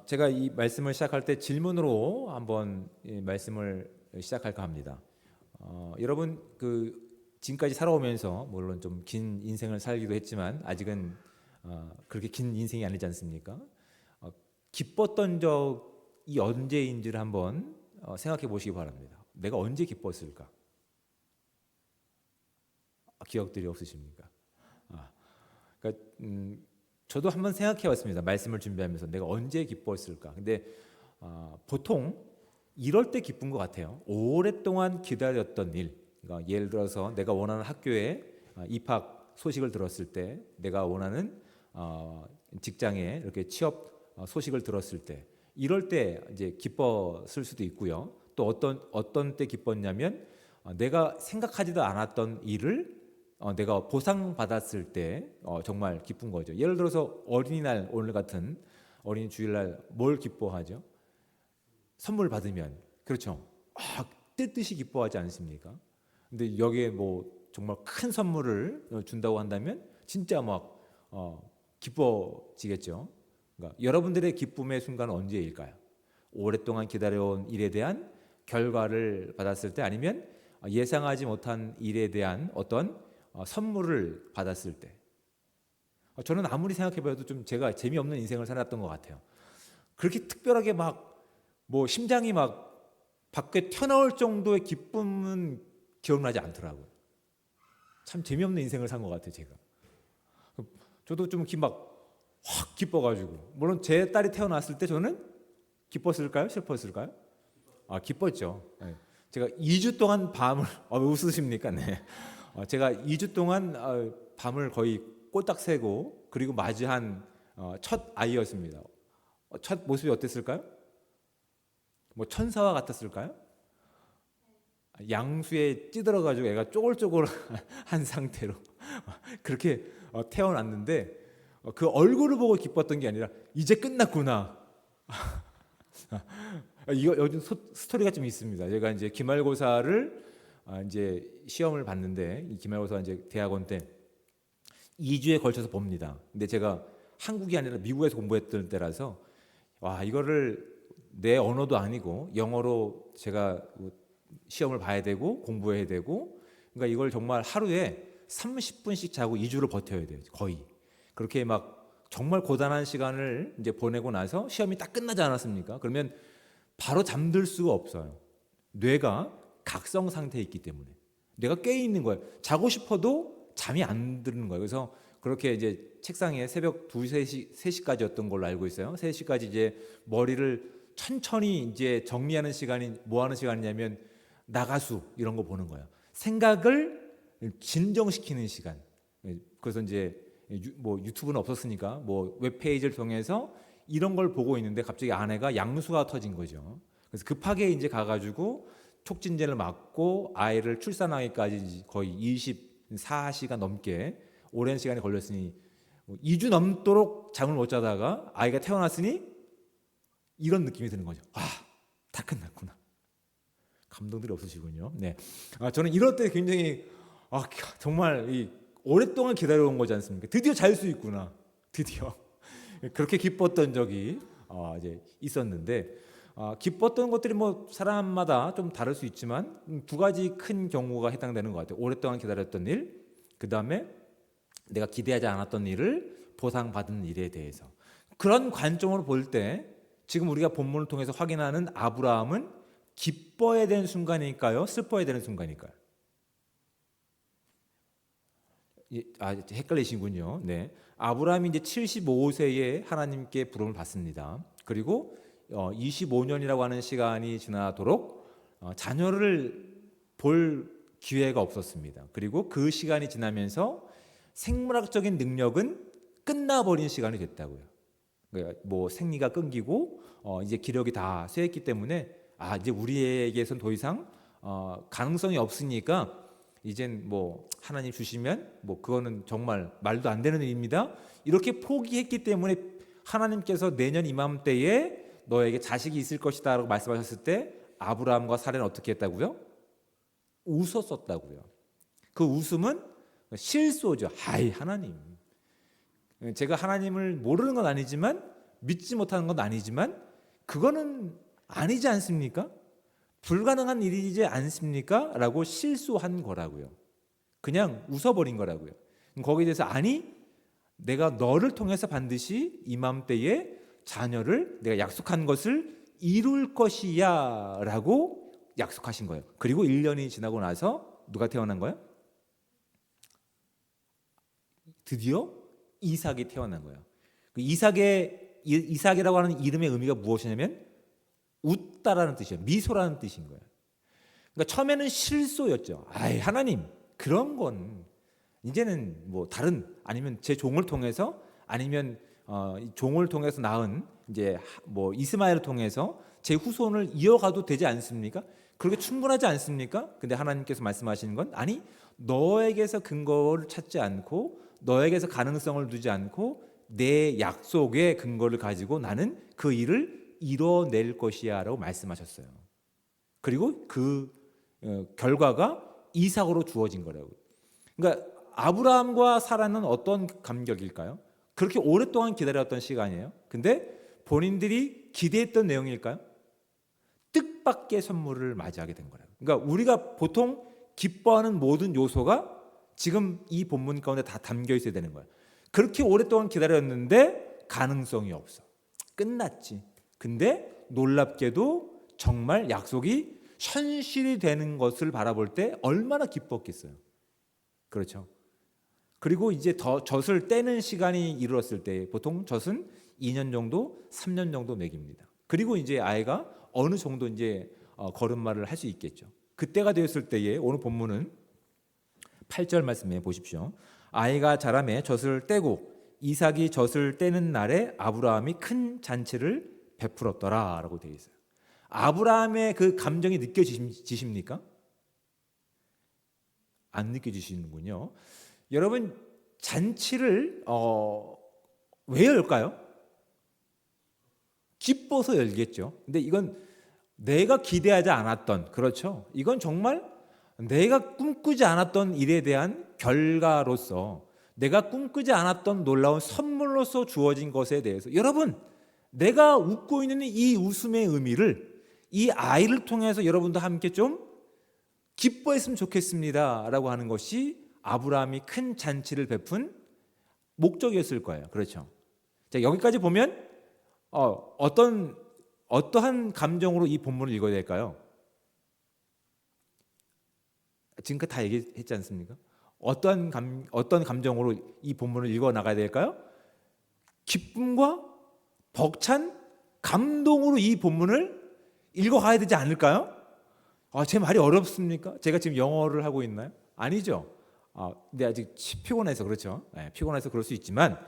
제가 이 말씀을 시작할 때 질문으로 한번 이 말씀을 시작할까 합니다. 여러분 지금까지 살아오면서 물론 좀 긴 인생을 살기도 했지만 아직은 그렇게 긴 인생이 아니지 않습니까? 기뻤던 적이 언제인지를 한번 생각해 보시기 바랍니다. 내가 언제 기뻤을까? 기억들이 없으십니까? 그러니까 저도 한번 생각해 봤습니다. 말씀을 준비하면서 내가 언제 기뻤을까? 근데 보통 이럴 때 기쁜 것 같아요. 오랫동안 기다렸던 일. 그러니까 예를 들어서 내가 원하는 학교에 입학 소식을 들었을 때, 내가 원하는 직장에 이렇게 취업 소식을 들었을 때, 이럴 때 이제 기뻤을 수도 있고요. 또 어떤 때 기뻤냐면 내가 생각하지도 않았던 일을 내가 보상받았을 때 정말 기쁜 거죠. 예를 들어서 어린이날, 오늘 같은 어린이 주일날 뭘 기뻐하죠? 선물 받으면, 그렇죠. 뜻듯이 기뻐하지 않습니까? 근데 여기에 뭐 정말 큰 선물을 준다고 한다면 진짜 막 기뻐지겠죠. 그러니까 여러분들의 기쁨의 순간은 언제일까요? 오랫동안 기다려온 일에 대한 결과를 받았을 때, 아니면 예상하지 못한 일에 대한 어떤 선물을 받았을 때. 저는 아무리 생각해봐도 좀 제가 재미없는 인생을 살았던 것 같아요. 그렇게 특별하게 막 뭐 심장이 막 밖에 튀어나올 정도의 기쁨은 기억나지 않더라고요. 참 재미없는 인생을 산 것 같아요, 제가. 저도 좀 막 확 기뻐가지고, 물론 제 딸이 태어났을 때 저는 기뻤을까요? 슬펐을까요? 기뻤죠. 네. 제가 2주 동안 밤을 왜 웃으십니까? 네. 제가 2주 동안 밤을 거의 꼴딱 새고, 그리고 맞이한 첫 아이였습니다. 첫 모습이 어땠을까요? 뭐 천사와 같았을까요? 양수에 찌들어가지고 애가 쪼글쪼글한 상태로 그렇게 태어났는데, 그 얼굴을 보고 기뻤던 게 아니라 이제 끝났구나. 이거 요즘 스토리가 좀 있습니다. 제가 이제 기말고사를 이제 시험을 봤는데, 이 기말고사 이제 대학원 때 2주에 걸쳐서 봅니다. 근데 제가 한국이 아니라 미국에서 공부했던 때라서 이거를 내 언어도 아니고 영어로 제가 시험을 봐야 되고 공부해야 되고, 그러니까 이걸 정말 하루에 30분씩 자고 2주를 버텨야 돼요. 거의. 그렇게 막 정말 고단한 시간을 이제 보내고 나서 시험이 딱 끝나지 않았습니까? 그러면 바로 잠들 수가 없어요. 뇌가 각성 상태에 있기 때문에. 뇌가 깨 있는 거예요. 자고 싶어도 잠이 안 드는 거예요. 그래서 그렇게 이제 책상에 새벽 2, 3시까지였던 걸로 알고 있어요. 3시까지 이제 머리를 천천히 이제 정리하는 시간이, 뭐 하는 시간이냐면 나가수 이런 거 보는 거예요. 생각을 진정시키는 시간. 그래서 이제 뭐 유튜브는 없었으니까 뭐 웹페이지를 통해서 이런 걸 보고 있는데 갑자기 아내가 양수가 터진 거죠. 그래서 급하게 이제 가가지고 촉진제를 맞고 아이를 출산하기까지 거의 24시간 넘게 오랜 시간이 걸렸으니 2주 넘도록 잠을 못 자다가 아이가 태어났으니 이런 느낌이 드는 거죠. 다 끝났구나. 감동들이 없으시군요. 네, 저는 이럴 때 굉장히 정말 오랫동안 기다려온 거지 않습니까? 드디어 잘 수 있구나. 드디어 그렇게 기뻤던 적이 이제 있었는데, 기뻤던 것들이 뭐 사람마다 좀 다를 수 있지만 2가지 큰 경우가 해당되는 것 같아요. 오랫동안 기다렸던 일, 그 다음에 내가 기대하지 않았던 일을 보상받은 일에 대해서. 그런 관점으로 볼 때 지금 우리가 본문을 통해서 확인하는 아브라함은 기뻐야 되는 순간일까요? 슬퍼야 되는 순간일까요? 헷갈리시군요. 네, 아브라함이 이제 75세에 하나님께 부름을 받습니다. 그리고 25년이라고 하는 시간이 지나도록 자녀를 볼 기회가 없었습니다. 그리고 그 시간이 지나면서 생물학적인 능력은 끝나버린 시간이 됐다고요. 그러니까 뭐 생리가 끊기고 이제 기력이 다 쇠했기 때문에 이제 우리에게선 더 이상 가능성이 없으니까 이젠 뭐 하나님 주시면 뭐 그거는 정말 말도 안 되는 일입니다. 이렇게 포기했기 때문에 하나님께서 내년 이맘때에 너에게 자식이 있을 것이다 라고 말씀하셨을 때 아브라함과 사라는 어떻게 했다고요? 웃었었다고요. 그 웃음은 실소죠. 하나님, 제가 하나님을 모르는 건 아니지만 믿지 못하는 건 아니지만 그거는 아니지 않습니까? 불가능한 일이지 않습니까? 라고 실수한 거라고요. 그냥 웃어버린 거라고요. 거기에 대해서 아니, 내가 너를 통해서 반드시 이맘때에 자녀를 내가 약속한 것을 이룰 것이야 라고 약속하신 거예요. 그리고 1년이 지나고 나서 누가 태어난 거예요? 드디어 이삭이 태어난 거예요. 이삭이라고 하는 이름의 의미가 무엇이냐면 웃다라는 뜻이에요. 미소라는 뜻인 거예요. 그러니까 처음에는 실소였죠. 아이, 하나님, 그런 건 이제는 뭐 다른 아니면 제 종을 통해서 아니면 종을 통해서 낳은 이제 뭐 이스마엘을 통해서 제 후손을 이어가도 되지 않습니까? 그렇게 충분하지 않습니까? 근데 하나님께서 말씀하시는 건 아니, 너에게서 근거를 찾지 않고 너에게서 가능성을 두지 않고 내 약속의 근거를 가지고 나는 그 일을 이뤄낼 것이야 라고 말씀하셨어요. 그리고 그 결과가 이삭으로 주어진 거라고. 그러니까 아브라함과 사라는 어떤 감격일까요? 그렇게 오랫동안 기다렸던 시간이에요. 근데 본인들이 기대했던 내용일까요? 뜻밖의 선물을 맞이하게 된 거라고. 그러니까 우리가 보통 기뻐하는 모든 요소가 지금 이 본문 가운데 다 담겨 있어야 되는 거예요. 그렇게 오랫동안 기다렸는데 가능성이 없어. 끝났지. 근데 놀랍게도 정말 약속이 현실이 되는 것을 바라볼 때 얼마나 기뻤겠어요. 그렇죠. 그리고 이제 젖을 떼는 시간이 이르렀을 때 보통 젖은 2년 정도, 3년 정도 먹입니다. 그리고 이제 아이가 어느 정도 이제 걸음마를 할 수 있겠죠. 그때가 되었을 때에 오늘 본문은 8절 말씀해 보십시오. 아이가 자라매 젖을 떼고 이삭이 젖을 떼는 날에 아브라함이 큰 잔치를 베풀었더라라고 되어 있어요. 아브라함의 그 감정이 느껴지십니까? 안 느껴지시는군요. 여러분, 잔치를 왜 열까요? 기뻐서 열겠죠. 근데 이건 내가 기대하지 않았던, 그렇죠? 이건 정말 내가 꿈꾸지 않았던 일에 대한 결과로서 내가 꿈꾸지 않았던 놀라운 선물로서 주어진 것에 대해서 여러분, 내가 웃고 있는 이 웃음의 의미를 이 아이를 통해서 여러분도 함께 좀 기뻐했으면 좋겠습니다 라고 하는 것이 아브라함이 큰 잔치를 베푼 목적이었을 거예요. 그렇죠. 자, 여기까지 보면 어떠한 감정으로 이 본문을 읽어야 될까요? 지금까지 다 얘기했지 않습니까? 어떤 감정으로 이 본문을 읽어 나가야 될까요? 기쁨과 벅찬 감동으로 이 본문을 읽어 가야 되지 않을까요? 제 말이 어렵습니까? 제가 지금 영어를 하고 있나요? 아니죠. 근데 아직 피곤해서 그렇죠. 네, 피곤해서 그럴 수 있지만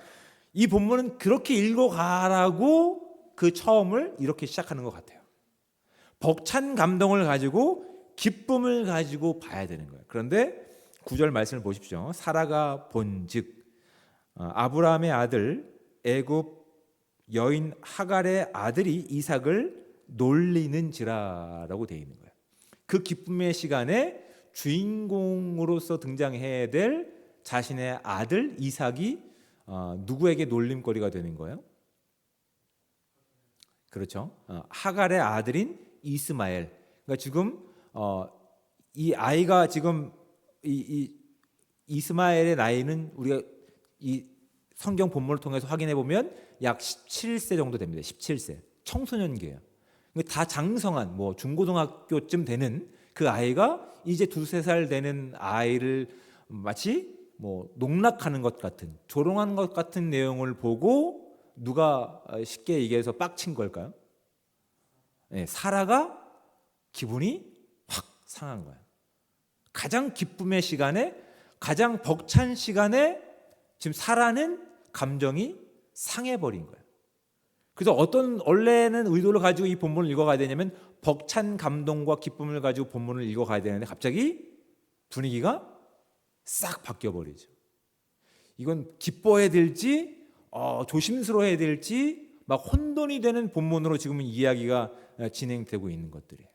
이 본문은 그렇게 읽어 가라고 그 처음을 이렇게 시작하는 것 같아요. 벅찬 감동을 가지고 기쁨을 가지고 봐야 되는 거예요. 그런데 9절 말씀을 보십시오. 사라가 본즉 아브라함의 아들 애굽 여인 하갈의 아들이 이삭을 놀리는지라라고 되어 있는 거예요. 그 기쁨의 시간에 주인공으로서 등장해야 될 자신의 아들 이삭이 누구에게 놀림거리가 되는 거예요? 그렇죠. 하갈의 아들인 이스마엘. 그러니까 지금 이 아이가 지금 이 이스마엘의 나이는 우리가 이 성경 본문을 통해서 확인해 보면 약 17세 정도 됩니다. 17세. 청소년기예요. 다 장성한 뭐 중고등학교쯤 되는 그 아이가 이제 2-3살 되는 아이를 마치 뭐 농락하는 것 같은 조롱하는 것 같은 내용을 보고 누가 쉽게 얘기해서 빡친 걸까요? 네, 사라가 기분이 확 상한 거예요. 가장 기쁨의 시간에 가장 벅찬 시간에 지금 사라는 감정이 상해버린 거예요. 그래서 원래는 의도를 가지고 이 본문을 읽어가야 되냐면 벅찬 감동과 기쁨을 가지고 본문을 읽어가야 되는데 갑자기 분위기가 싹 바뀌어버리죠. 이건 기뻐해야 될지 조심스러워해야 될지 막 혼돈이 되는 본문으로 지금 이야기가 진행되고 있는 것들이에요.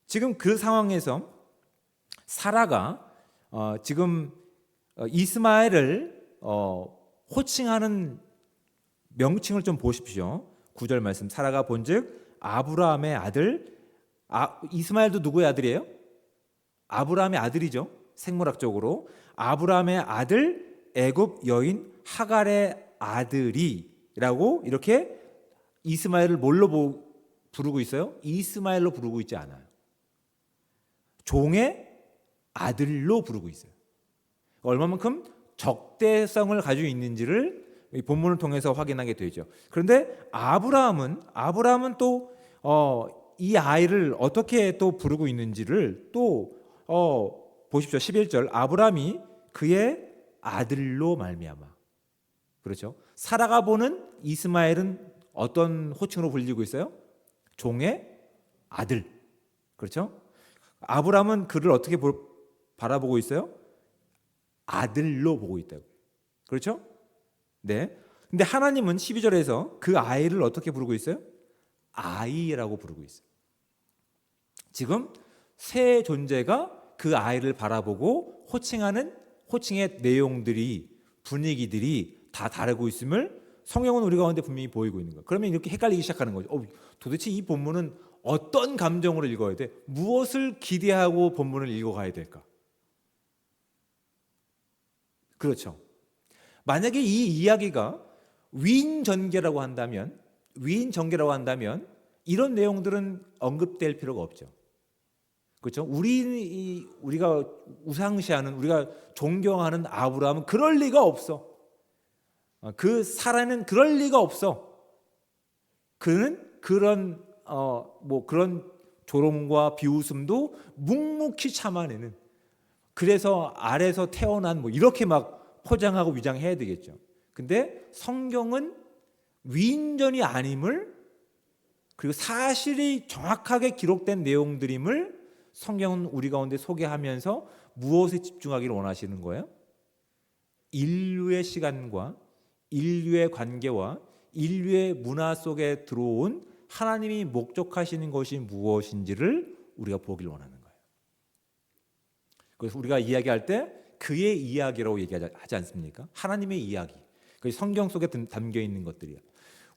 지금 그 상황에서 사라가 지금 이스마엘을 호칭하는 명칭을 좀 보십시오. 9절 말씀. 사라가 본즉 아브라함의 아들, 이스마엘도 누구의 아들이에요? 아브라함의 아들이죠. 생물학적으로 아브라함의 아들 애굽 여인 하갈의 아들이라고 이렇게 이스마엘을 뭘로 부르고 있어요? 이스마엘로 부르고 있지 않아요. 종의 아들로 부르고 있어요. 얼마만큼 적대성을 가지고 있는지를 이 본문을 통해서 확인하게 되죠. 그런데 아브라함은 또 이 아이를 어떻게 또 부르고 있는지를 또 보십시오. 11절. 아브라함이 그의 아들로 말미암아. 그렇죠? 사라가 보는 이스마엘은 어떤 호칭으로 불리고 있어요? 종의 아들. 그렇죠? 아브라함은 그를 어떻게 바라보고 있어요? 아들로 보고 있다고. 그렇죠? 네. 근데 하나님은 12절에서 그 아이를 어떻게 부르고 있어요? 아이라고 부르고 있어요. 지금 세 존재가 그 아이를 바라보고 호칭의 내용들이, 분위기들이 다 다르고 있음을 성경은 우리 가운데 분명히 보이고 있는 거예요. 그러면 이렇게 헷갈리기 시작하는 거죠. 도대체 이 본문은 어떤 감정으로 읽어야 돼? 무엇을 기대하고 본문을 읽어가야 될까? 그렇죠. 만약에 이 이야기가 위인전개라고 한다면 이런 내용들은 언급될 필요가 없죠. 그렇죠? 우리가 우상시하는, 우리가 존경하는 아브라함은 그럴 리가 없어. 그 사라는 그럴 리가 없어. 그는 그런 조롱과 비웃음도 묵묵히 참아내는. 그래서 아래서 태어난 이렇게 막 포장하고 위장해야 되겠죠. 근데 성경은 위인전이 아님을, 그리고 사실이 정확하게 기록된 내용들임을 성경은 우리 가운데 소개하면서 무엇에 집중하기를 원하시는 거예요? 인류의 시간과 인류의 관계와 인류의 문화 속에 들어온 하나님이 목적하시는 것이 무엇인지를 우리가 보기를 원하는 거예요. 그래서 우리가 이야기할 때 그의 이야기라고 얘기하지 않습니까? 하나님의 이야기. 성경 속에 담겨 있는 것들이에요.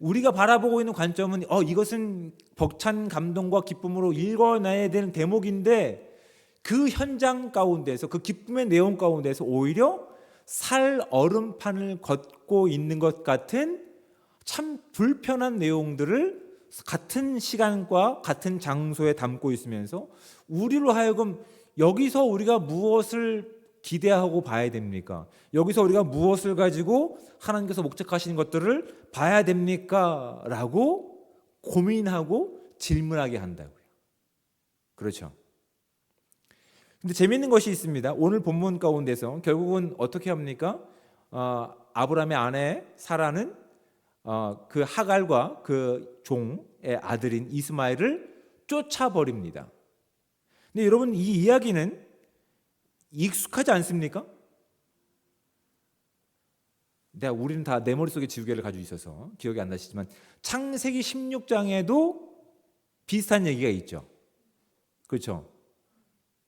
우리가 바라보고 있는 관점은 이것은 벅찬 감동과 기쁨으로 읽어내야 되는 대목인데, 그 현장 가운데서, 그 기쁨의 내용 가운데서 오히려 살 얼음판을 걷고 있는 것 같은 참 불편한 내용들을 같은 시간과 같은 장소에 담고 있으면서 우리로 하여금 여기서 우리가 무엇을 기대하고 봐야 됩니까? 여기서 우리가 무엇을 가지고 하나님께서 목적하시는 것들을 봐야 됩니까? 라고 고민하고 질문하게 한다고요. 그렇죠. 근데 재미있는 것이 있습니다. 오늘 본문 가운데서 결국은 어떻게 합니까? 아브라함의 아내 사라는 그 하갈과 그 종의 아들인 이스마엘을 쫓아버립니다. 근데 여러분, 이 이야기는 익숙하지 않습니까? 우리는 다 내 머릿속에 지우개를 가지고 있어서 기억이 안 나시지만 창세기 16장에도 비슷한 얘기가 있죠. 그렇죠?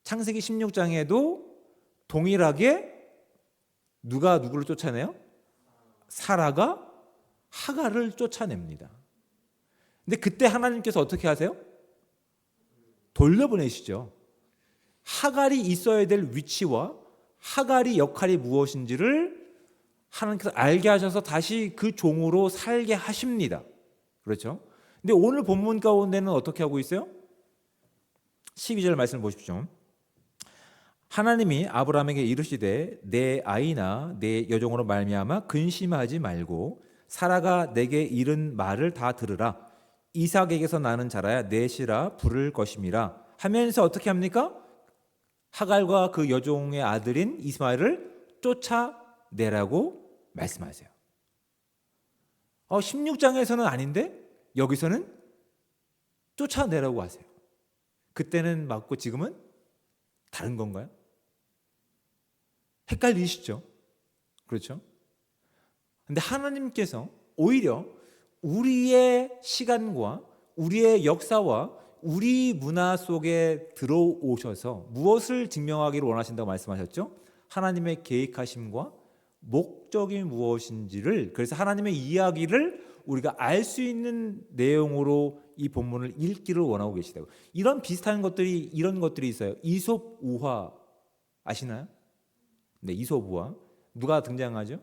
창세기 16장에도 동일하게 누가 누구를 쫓아내요? 사라가 하갈을 쫓아냅니다. 근데 그때 하나님께서 어떻게 하세요? 돌려보내시죠. 하갈이 있어야 될 위치와 하갈이 역할이 무엇인지를 하나님께서 알게 하셔서 다시 그 종으로 살게 하십니다. 그렇죠? 근데 오늘 본문 가운데는 어떻게 하고 있어요? 12절 말씀을 보십시오. 하나님이 아브라함에게 이르시되 내 아이나 내 여종으로 말미암아 근심하지 말고 사라가 내게 이른 말을 다 들으라. 이삭에게서 나는 자라야 넷이라 부를 것임이라 하면서 어떻게 합니까? 하갈과 그 여종의 아들인 이스마엘을 쫓아내라고 말씀하세요. 16장에서는 아닌데 여기서는 쫓아내라고 하세요. 그때는 맞고 지금은 다른 건가요? 헷갈리시죠? 그렇죠? 근데 하나님께서 오히려 우리의 시간과 우리의 역사와 우리 문화 속에 들어오셔서 무엇을 증명하기를 원하신다고 말씀하셨죠? 하나님의 계획하심과 목적이 무엇인지를, 그래서 하나님의 이야기를 우리가 알 수 있는 내용으로 이 본문을 읽기를 원하고 계시다고. 이런 비슷한 것들이 이런 것들이 있어요. 이솝 우화 아시나요? 네, 이솝 우화. 누가 등장하죠?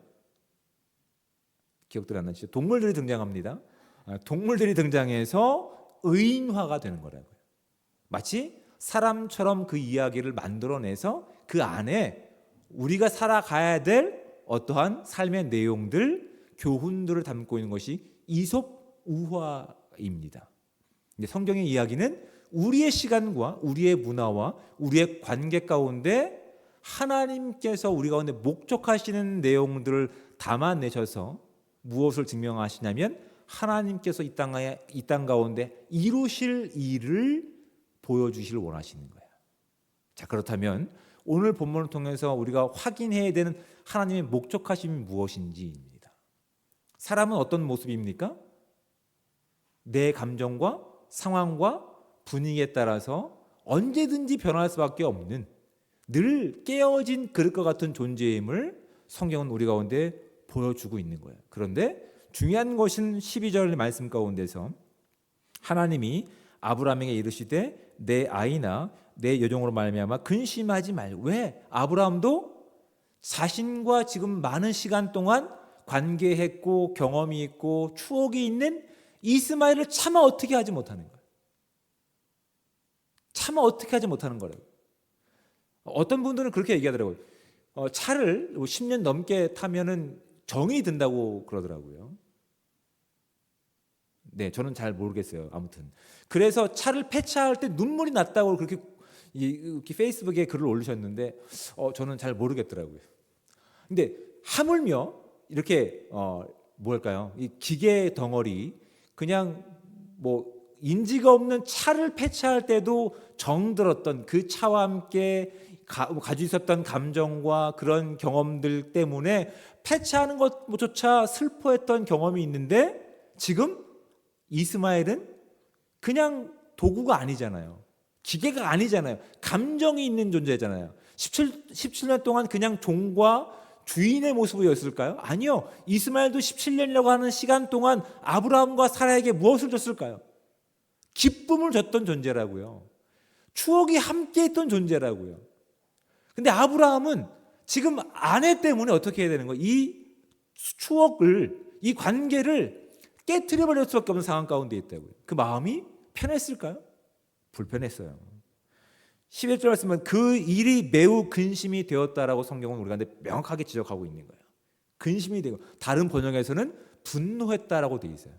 기억들 안 나시죠? 동물들이 등장합니다. 동물들이 등장해서 의인화가 되는 거라고요. 마치 사람처럼 그 이야기를 만들어내서 그 안에 우리가 살아가야 될 어떠한 삶의 내용들, 교훈들을 담고 있는 것이 이솝 우화입니다. 성경의 이야기는 우리의 시간과 우리의 문화와 우리의 관계 가운데 하나님께서 우리 가운데 목적하시는 내용들을 담아내셔서 무엇을 증명하시냐면 하나님께서 이 땅 가운데 이루실 일을 보여주시길 원하시는 거예요. 자, 그렇다면 오늘 본문을 통해서 우리가 확인해야 되는 하나님의 목적하심이 무엇인지입니다. 사람은 어떤 모습입니까? 내 감정과 상황과 분위기에 따라서 언제든지 변할 수밖에 없는 늘 깨어진 그릇과 같은 존재임을 성경은 우리 가운데 보여주고 있는 거예요. 그런데 중요한 것은 12절 말씀 가운데서 하나님이 아브라함에게 이르시되 내 아이나 내 여종으로 말미암아 근심하지 말고. 왜? 아브라함도 자신과 지금 많은 시간 동안 관계했고 경험이 있고 추억이 있는 이스마엘을 차마 어떻게 하지 못하는 거예요. 차마 어떻게 하지 못하는 거라고. 어떤 분들은 그렇게 얘기하더라고요. 차를 10년 넘게 타면은 정이 든다고 그러더라고요. 네, 저는 잘 모르겠어요. 아무튼 그래서 차를 폐차할 때 눈물이 났다고 그렇게 페이스북에 글을 올리셨는데 저는 잘 모르겠더라고요. 근데 하물며 이렇게 뭘까요? 이 기계 덩어리 그냥 뭐 인지가 없는 차를 폐차할 때도 정들었던 그 차와 함께 가지고 있었던 감정과 그런 경험들 때문에 폐차하는 것조차 슬퍼했던 경험이 있는데 지금 이스마엘은 그냥 도구가 아니잖아요. 기계가 아니잖아요. 감정이 있는 존재잖아요. 17년 동안 그냥 종과 주인의 모습이었을까요? 아니요. 이스마엘도 17년이라고 하는 시간 동안 아브라함과 사라에게 무엇을 줬을까요? 기쁨을 줬던 존재라고요. 추억이 함께 있던 존재라고요. 근데 아브라함은 지금 아내 때문에 어떻게 해야 되는 거예요? 이 추억을, 이 관계를 깨트려 버릴 수밖에 없는 상황 가운데 있다고요. 그 마음이 편했을까요? 불편했어요. 11절 말씀은 그 일이 매우 근심이 되었다라고 성경은 우리가 명확하게 지적하고 있는 거예요. 근심이 되고, 다른 번역에서는 분노했다라고 되어 있어요.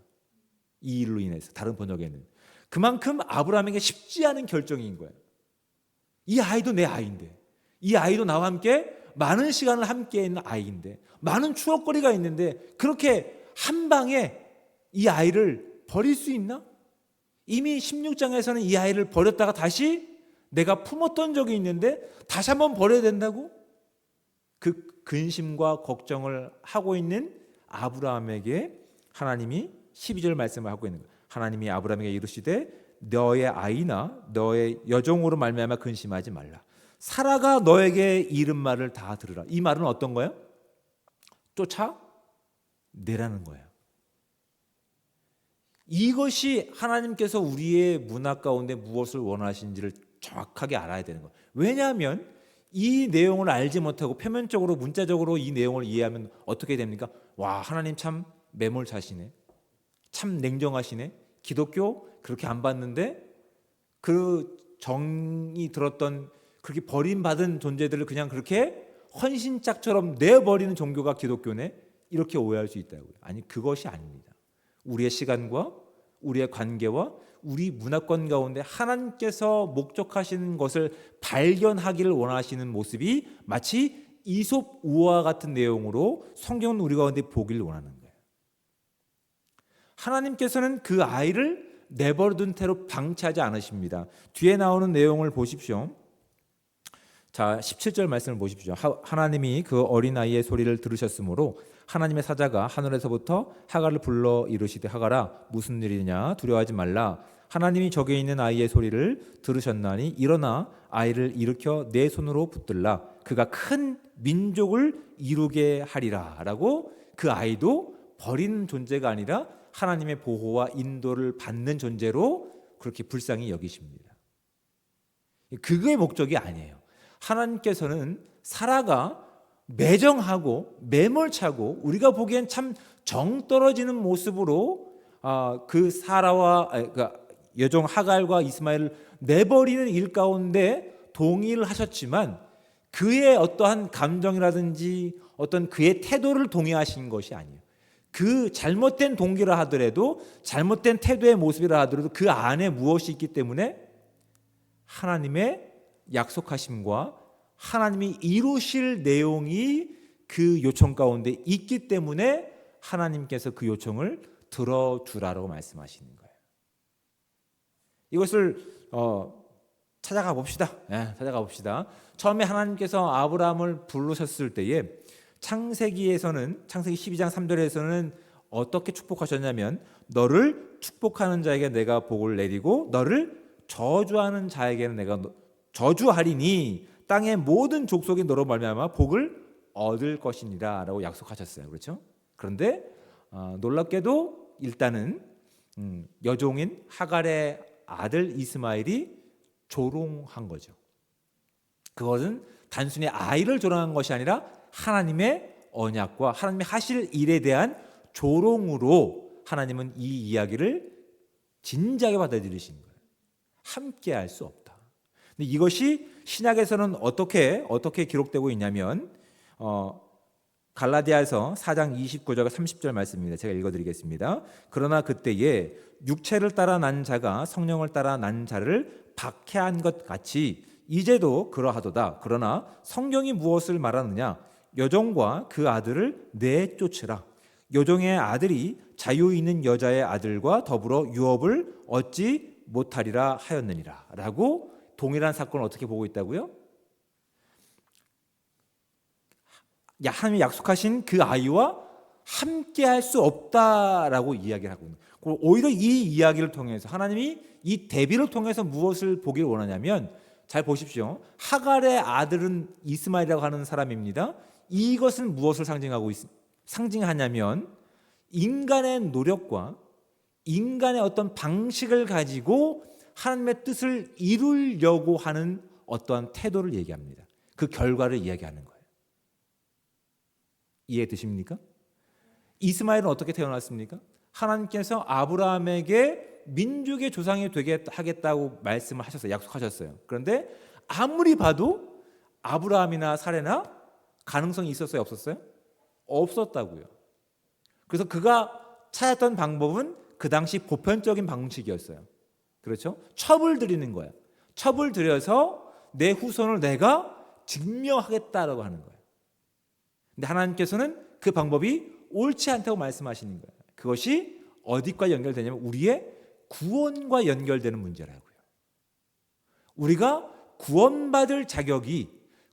이 일로 인해서 다른 번역에는 그만큼 아브라함에게 쉽지 않은 결정인 거예요. 이 아이도 내 아이인데, 이 아이도 나와 함께 많은 시간을 함께 있는 아이인데, 많은 추억거리가 있는데 그렇게 한 방에 이 아이를 버릴 수 있나? 이미 16장에서는 이 아이를 버렸다가 다시 내가 품었던 적이 있는데 다시 한번 버려야 된다고? 그 근심과 걱정을 하고 있는 아브라함에게 하나님이 12절 말씀을 하고 있는 거예요. 하나님이 아브라함에게 이르시되 너의 아이나 너의 여종으로 말미암아 근심하지 말라. 사라가 너에게 이른 말을 다 들으라. 이 말은 어떤 거예요? 쫓아내라는 거예요. 이것이 하나님께서 우리의 문화 가운데 무엇을 원하시는지를 정확하게 알아야 되는 거예요. 왜냐하면 이 내용을 알지 못하고 표면적으로 문자적으로 이 내용을 이해하면 어떻게 됩니까? 와, 하나님 참 매몰차시네. 참 냉정하시네. 기독교 그렇게 안 받는데 그 정이 들었던 그렇게 버림받은 존재들을 그냥 그렇게 헌신짝처럼 내버리는 종교가 기독교네. 이렇게 오해할 수 있다고요. 아니, 그것이 아닙니다. 우리의 시간과 우리의 관계와 우리 문화권 가운데 하나님께서 목적하시는 것을 발견하기를 원하시는 모습이 마치 이솝 우화 같은 내용으로 성경은 우리 가운데 보기를 원하는 거예요. 하나님께서는 그 아이를 내버려둔 채로 방치하지 않으십니다. 뒤에 나오는 내용을 보십시오. 자, 17절 말씀을 보십시오. 하나님이 그 어린아이의 소리를 들으셨으므로 하나님의 사자가 하늘에서부터 하갈을 불러 이르시되 하갈아 무슨 일이냐 두려워하지 말라. 하나님이 저기 있는 아이의 소리를 들으셨나니 일어나 아이를 일으켜 내 손으로 붙들라. 그가 큰 민족을 이루게 하리라. 라고 그 아이도 버린 존재가 아니라 하나님의 보호와 인도를 받는 존재로 그렇게 불쌍히 여기십니다. 그거의 목적이 아니에요. 하나님께서는 사라가 매정하고 매몰차고 우리가 보기엔 참 정 떨어지는 모습으로 그 사라와 그러니까 여종 하갈과 이스마엘을 내버리는 일 가운데 동의를 하셨지만 그의 어떠한 감정이라든지 어떤 그의 태도를 동의하신 것이 아니에요. 그 잘못된 동기라 하더라도 잘못된 태도의 모습이라 하더라도 그 안에 무엇이 있기 때문에 하나님의 약속하심과 하나님이 이루실 내용이 그 요청 가운데 있기 때문에 하나님께서 그 요청을 들어주라고 말씀하시는 거예요. 이것을 찾아가 봅시다. 찾아가 봅시다. 처음에 하나님께서 아브라함을 부르셨을 때에 창세기에서는 창세기 12장 3절에서는 어떻게 축복하셨냐면 너를 축복하는 자에게 내가 복을 내리고 너를 저주하는 자에게는 내가 저주하리니 땅의 모든 족속이 너로 말미암아 복을 얻을 것이니라라고 약속하셨어요. 그렇죠? 그런데 놀랍게도 일단은 여종인 하갈의 아들 이스마엘이 조롱한 거죠. 그것은 단순히 아이를 조롱한 것이 아니라 하나님의 언약과 하나님이 하실 일에 대한 조롱으로 하나님은 이 이야기를 진지하게 받아들이신 거예요. 함께 할 수 없다. 근데 이것이 신약에서는 어떻게 기록되고 있냐면 갈라디아서 4장 29절과 30절 말씀입니다. 제가 읽어드리겠습니다. 그러나 그때에 육체를 따라 난 자가 성령을 따라 난 자를 박해한 것 같이 이제도 그러하도다. 그러나 성경이 무엇을 말하느냐? 여종과 그 아들을 내쫓으라. 여종의 아들이 자유 있는 여자의 아들과 더불어 유업을 얻지 못하리라 하였느니라. 라고 동일한 사건을 어떻게 보고 있다고요? 하나님이 약속하신 그 아이와 함께 할 수 없다라고 이야기를 하고 있는 거예요. 오히려 이 이야기를 통해서 하나님이 이 대비를 통해서 무엇을 보기를 원하냐면 잘 보십시오. 하갈의 아들은 이스마엘이라고 하는 사람입니다. 이것은 무엇을 상징하냐면 인간의 노력과 인간의 어떤 방식을 가지고 하나님의 뜻을 이루려고 하는 어떠한 태도를 얘기합니다. 그 결과를 이야기하는 거예요. 이해되십니까? 이스마엘은 어떻게 태어났습니까? 하나님께서 아브라함에게 민족의 조상이 되게 하겠다고 말씀을 하셨어요. 약속하셨어요. 그런데 아무리 봐도 아브라함이나 사레나 가능성이 있었어요? 없었어요? 없었다고요. 그래서 그가 찾았던 방법은 그 당시 보편적인 방식이었어요. 그렇죠? 첩을 들이는 거예요. 첩을 들여서 내 후손을 내가 증명하겠다라고 하는 거예요. 근데 하나님께서는 그 방법이 옳지 않다고 말씀하시는 거예요. 그것이 어디과 연결되냐면 우리의 구원과 연결되는 문제라고요. 우리가 구원받을 자격이,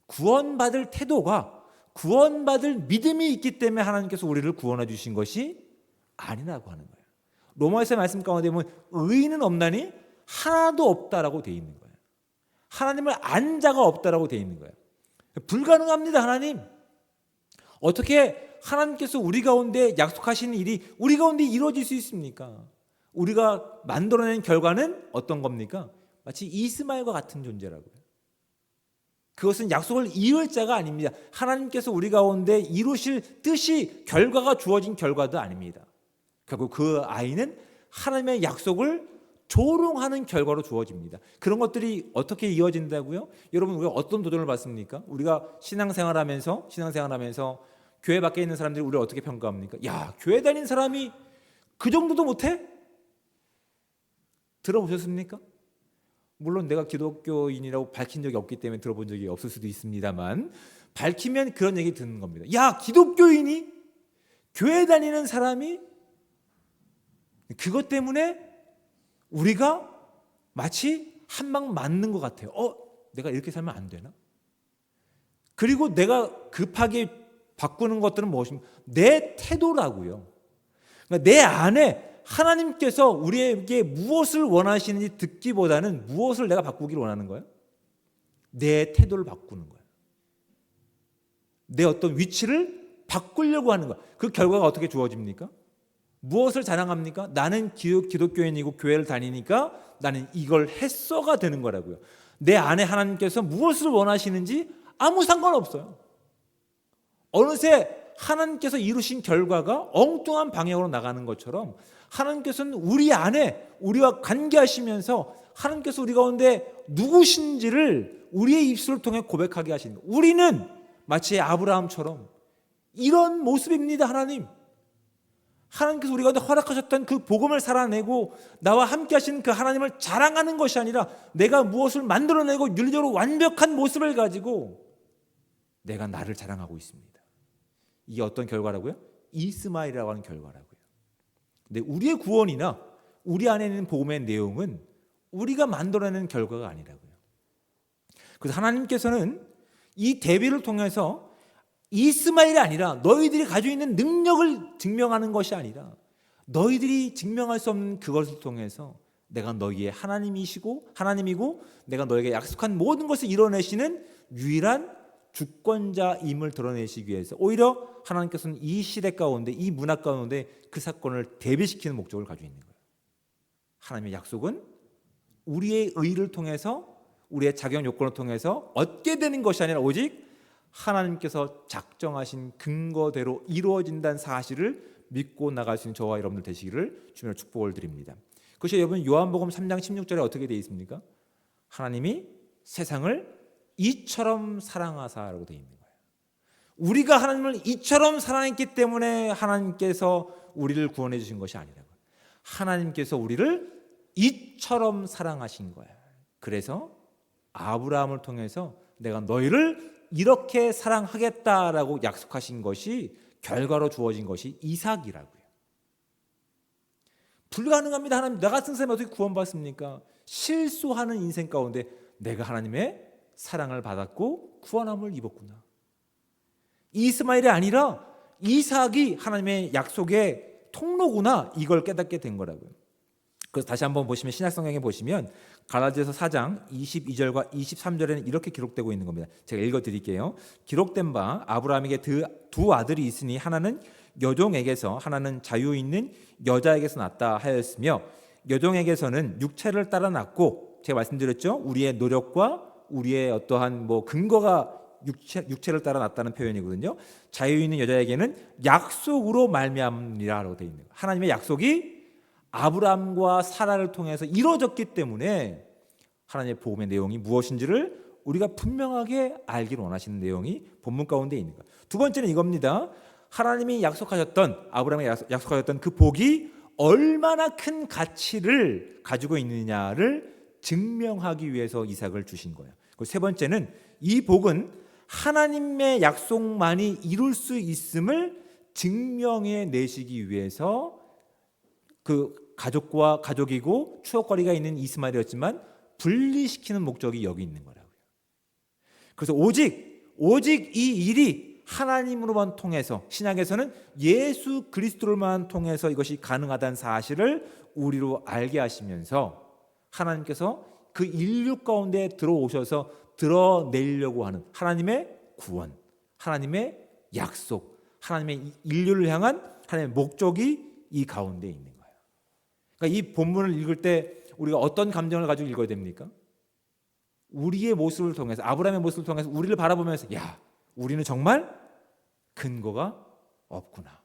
구원받을 태도가, 구원받을 믿음이 있기 때문에 하나님께서 우리를 구원해 주신 것이 아니라고 하는 거예요. 로마에서 말씀 가운데 보면 의인은 없나니 하나도 없다라고 되어 있는 거예요. 하나님을 안 자가 없다라고 되어 있는 거예요. 불가능합니다. 하나님. 어떻게 하나님께서 우리 가운데 약속하신 일이 우리 가운데 이루어질 수 있습니까? 우리가 만들어낸 결과는 어떤 겁니까? 마치 이스마엘과 같은 존재라고요. 그것은 약속을 이을 자가 아닙니다. 하나님께서 우리 가운데 이루실 뜻이 결과가 주어진 결과도 아닙니다. 결국 그 아이는 하나님의 약속을 조롱하는 결과로 주어집니다. 그런 것들이 어떻게 이어진다고요? 여러분 우리가 어떤 도전을 받습니까? 우리가 신앙생활하면서 교회 밖에 있는 사람들이 우리를 어떻게 평가합니까? 야, 교회 다닌 사람이 그 정도도 못해? 들어보셨습니까? 물론 내가 기독교인이라고 밝힌 적이 없기 때문에 들어본 적이 없을 수도 있습니다만 밝히면 그런 얘기 듣는 겁니다. 야, 기독교인이 교회 다니는 사람이 그것 때문에 우리가 마치 한 방 맞는 것 같아요. 내가 이렇게 살면 안 되나? 그리고 내가 급하게 바꾸는 것들은 무엇입니까? 내 태도라고요. 그러니까 내 안에 하나님께서 우리에게 무엇을 원하시는지 듣기보다는 무엇을 내가 바꾸기를 원하는 거예요? 내 태도를 바꾸는 거예요. 내 어떤 위치를 바꾸려고 하는 거예요. 그 결과가 어떻게 주어집니까? 무엇을 자랑합니까? 나는 기독교인이고 교회를 다니니까 나는 이걸 했어가 되는 거라고요. 내 안에 하나님께서 무엇을 원하시는지 아무 상관없어요. 어느새 하나님께서 이루신 결과가 엉뚱한 방향으로 나가는 것처럼 하나님께서는 우리 안에 우리와 관계하시면서 하나님께서 우리 가운데 누구신지를 우리의 입술을 통해 고백하게 하시는 거예요. 우리는 마치 아브라함처럼 이런 모습입니다. 하나님께서 우리 가운데 허락하셨던 그 복음을 살아내고 나와 함께 하신 그 하나님을 자랑하는 것이 아니라 내가 무엇을 만들어내고 윤리적으로 완벽한 모습을 가지고 내가 나를 자랑하고 있습니다. 이게 어떤 결과라고요? 이스마엘이라고 하는 결과라고요. 근데 우리의 구원이나 우리 안에 있는 복음의 내용은 우리가 만들어내는 결과가 아니라고요. 그래서 하나님께서는 이 대비를 통해서 이스마엘이 아니라 너희들이 가지고 있는 능력을 증명하는 것이 아니라 너희들이 증명할 수 없는 그것을 통해서 내가 너희의 하나님이고 내가 너에게 약속한 모든 것을 이뤄내시는 유일한 주권자임을 드러내시기 위해서 오히려 하나님께서는 이 시대 가운데 이 문화 가운데 그 사건을 대비시키는 목적을 가지고 있는 거예요. 하나님의 약속은 우리의 의를 통해서 우리의 자격 요건을 통해서 얻게 되는 것이 아니라 오직 하나님께서 작정하신 근거대로 이루어진다는 사실을 믿고 나갈 수 있는 저와 여러분들 되시기를 주님의 축복을 드립니다. 그것이 여러분 요한복음 3장 16절에 어떻게 되어 있습니까? 하나님이 세상을 이처럼 사랑하사라고 되어 있는 거예요. 우리가 하나님을 이처럼 사랑했기 때문에 하나님께서 우리를 구원해 주신 것이 아니라고요. 하나님께서 우리를 이처럼 사랑하신 거예요. 그래서 아브라함을 통해서 내가 너희를 이렇게 사랑하겠다라고 약속하신 것이 결과로 주어진 것이 이삭이라고요. 불가능합니다. 하나님, 나 같은 사람이 어떻게 구원받습니까? 실수하는 인생 가운데 내가 하나님의 사랑을 받았고 구원함을 입었구나. 이스마엘이 아니라 이삭이 하나님의 약속의 통로구나, 이걸 깨닫게 된 거라고요. 그래서 다시 한번 보시면 신약성경에 보시면 갈라디아서 4장 22절과 23절에는 이렇게 기록되고 있는 겁니다. 제가 읽어드릴게요. 기록된 바 아브라함에게 두 아들이 있으니 하나는 여종에게서 하나는 자유 있는 여자에게서 났다 하였으며 여종에게서는 육체를 따라 났고 제가 말씀드렸죠. 우리의 노력과 우리의 어떠한 근거가 육체를 따라 났다는 표현이거든요. 자유 있는 여자에게는 약속으로 말미암으리라고 되어 있는 거예요. 하나님의 약속이 아브라함과 사라를 통해서 이루어졌기 때문에 하나님의 복음의 내용이 무엇인지를 우리가 분명하게 알기를 원하시는 내용이 본문 가운데 있는 거예요. 두 번째는 이겁니다. 하나님이 약속하셨던 아브라함이 약속하셨던 그 복이 얼마나 큰 가치를 가지고 있느냐를 증명하기 위해서 이삭을 주신 거예요. 그리고 세 번째는 이 복은 하나님의 약속만이 이룰 수 있음을 증명해 내시기 위해서 그 가족이고 추억거리가 있는 이스마엘이었지만 분리시키는 목적이 여기 있는 거라고요. 그래서 오직 이 일이 하나님으로만 통해서 신약에서는 예수 그리스도로만 통해서 이것이 가능하다는 사실을 우리로 알게 하시면서 하나님께서 그 인류 가운데 들어오셔서 드러내려고 하는 하나님의 구원, 하나님의 약속, 하나님의 인류를 향한 하나님의 목적이 이 가운데 있는 거예요. 그러니까 이 본문을 읽을 때 우리가 어떤 감정을 가지고 읽어야 됩니까? 우리의 모습을 통해서, 아브라함의 모습을 통해서 우리를 바라보면서 우리는 정말 근거가 없구나.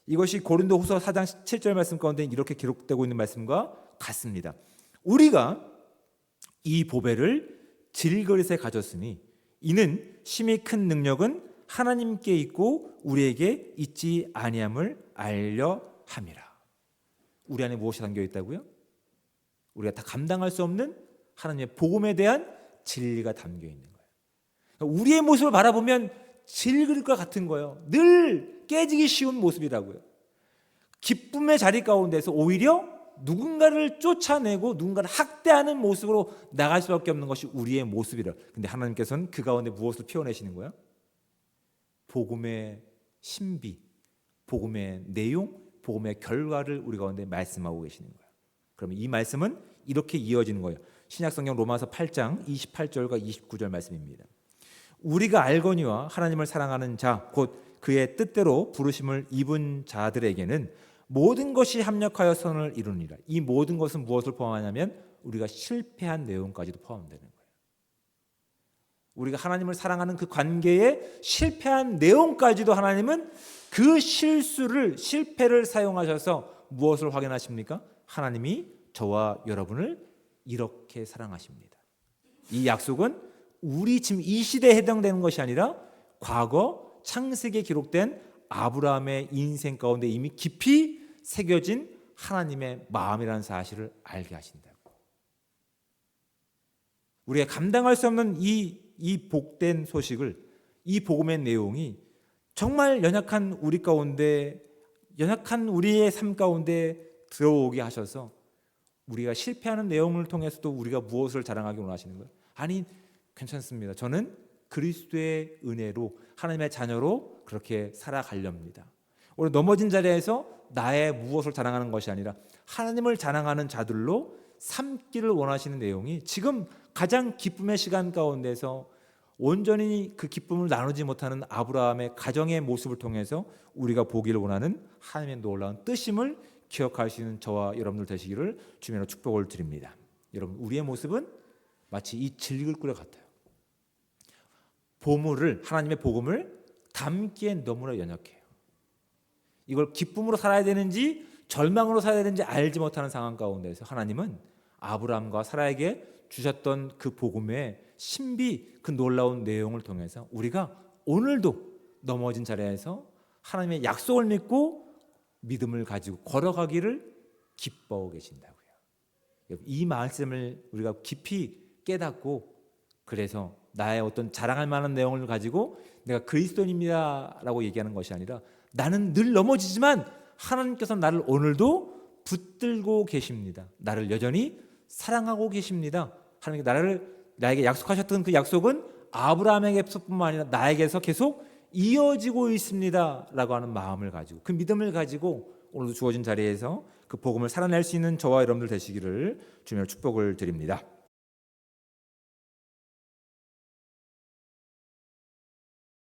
이것이 고린도후서 4장 7절 말씀 가운데 이렇게 기록되고 있는 말씀과 같습니다. 우리가 이 보배를 질그릇에 가졌으니 이는 심히 큰 능력은 하나님께 있고 우리에게 있지 아니함을 알려 함이라. 우리 안에 무엇이 담겨 있다고요? 우리가 다 감당할 수 없는 하나님의 복음에 대한 진리가 담겨 있는 거예요. 그러니까 우리의 모습을 바라보면 질그릇과 같은 거예요. 늘 깨지기 쉬운 모습이라고요. 기쁨의 자리 가운데서 오히려 누군가를 쫓아내고 누군가를 학대하는 모습으로 나갈 수밖에 없는 것이 우리의 모습이라. 근데 하나님께서는 그 가운데 무엇을 피워내시는 거야? 복음의 신비, 복음의 내용, 복음의 결과를 우리 가운데 말씀하고 계시는 거예요. 그러면 이 말씀은 이렇게 이어지는 거예요. 신약성경 로마서 8장 28절과 29절 말씀입니다. 우리가 알거니와 하나님을 사랑하는 자, 곧 그의 뜻대로 부르심을 입은 자들에게는 모든 것이 합력하여 선을 이루니라. 이 모든 것은 무엇을 포함하냐면 우리가 실패한 내용까지도 포함되는 거예요. 우리가 하나님을 사랑하는 그 관계에 실패한 내용까지도 하나님은 그 실패를 사용하셔서 무엇을 확인하십니까? 하나님이 저와 여러분을 이렇게 사랑하십니다. 이 약속은 우리 지금 이 시대에 해당되는 것이 아니라 과거 창세기에 기록된 아브라함의 인생 가운데 이미 깊이 새겨진 하나님의 마음이라는 사실을 알게 하신다고. 우리가 감당할 수 없는 이 복된 소식을, 이 복음의 내용이 정말 연약한 우리 가운데, 연약한 우리의 삶 가운데 들어오게 하셔서 우리가 실패하는 내용을 통해서도 우리가 무엇을 자랑하기 원하시는 거예요? 아니, 괜찮습니다. 저는 그리스도의 은혜로 하나님의 자녀로 그렇게 살아가렵니다. 오늘 넘어진 자리에서 나의 무엇을 자랑하는 것이 아니라 하나님을 자랑하는 자들로 삼기를 원하시는 내용이 지금 가장 기쁨의 시간 가운데서 온전히 그 기쁨을 나누지 못하는 아브라함의 가정의 모습을 통해서 우리가 보기를 원하는 하나님의 놀라운 뜻임을 기억할 수 있는 저와 여러분들 되시기를 주님으로 축복을 드립니다. 여러분, 우리의 모습은 마치 이 질글꿀 같아요. 보물을, 하나님의 복음을 담기엔 너무나 연약해요. 이걸 기쁨으로 살아야 되는지 절망으로 살아야 되는지 알지 못하는 상황 가운데서 하나님은 아브라함과 사라에게 주셨던 그 복음의 신비, 그 놀라운 내용을 통해서 우리가 오늘도 넘어진 자리에서 하나님의 약속을 믿고 믿음을 가지고 걸어가기를 기뻐하고 계신다고요. 이 말씀을 우리가 깊이 깨닫고, 그래서 나의 어떤 자랑할 만한 내용을 가지고 내가 그리스도인입니다 라고 얘기하는 것이 아니라 나는 늘 넘어지지만 하나님께서 나를 오늘도 붙들고 계십니다. 나를 여전히 사랑하고 계십니다. 하나님께 나에게 약속하셨던 그 약속은 아브라함에게서뿐만 아니라 나에게서 계속 이어지고 있습니다 라고 하는 마음을 가지고, 그 믿음을 가지고 오늘도 주어진 자리에서 그 복음을 살아낼 수 있는 저와 여러분들 되시기를 주님의 축복을 드립니다.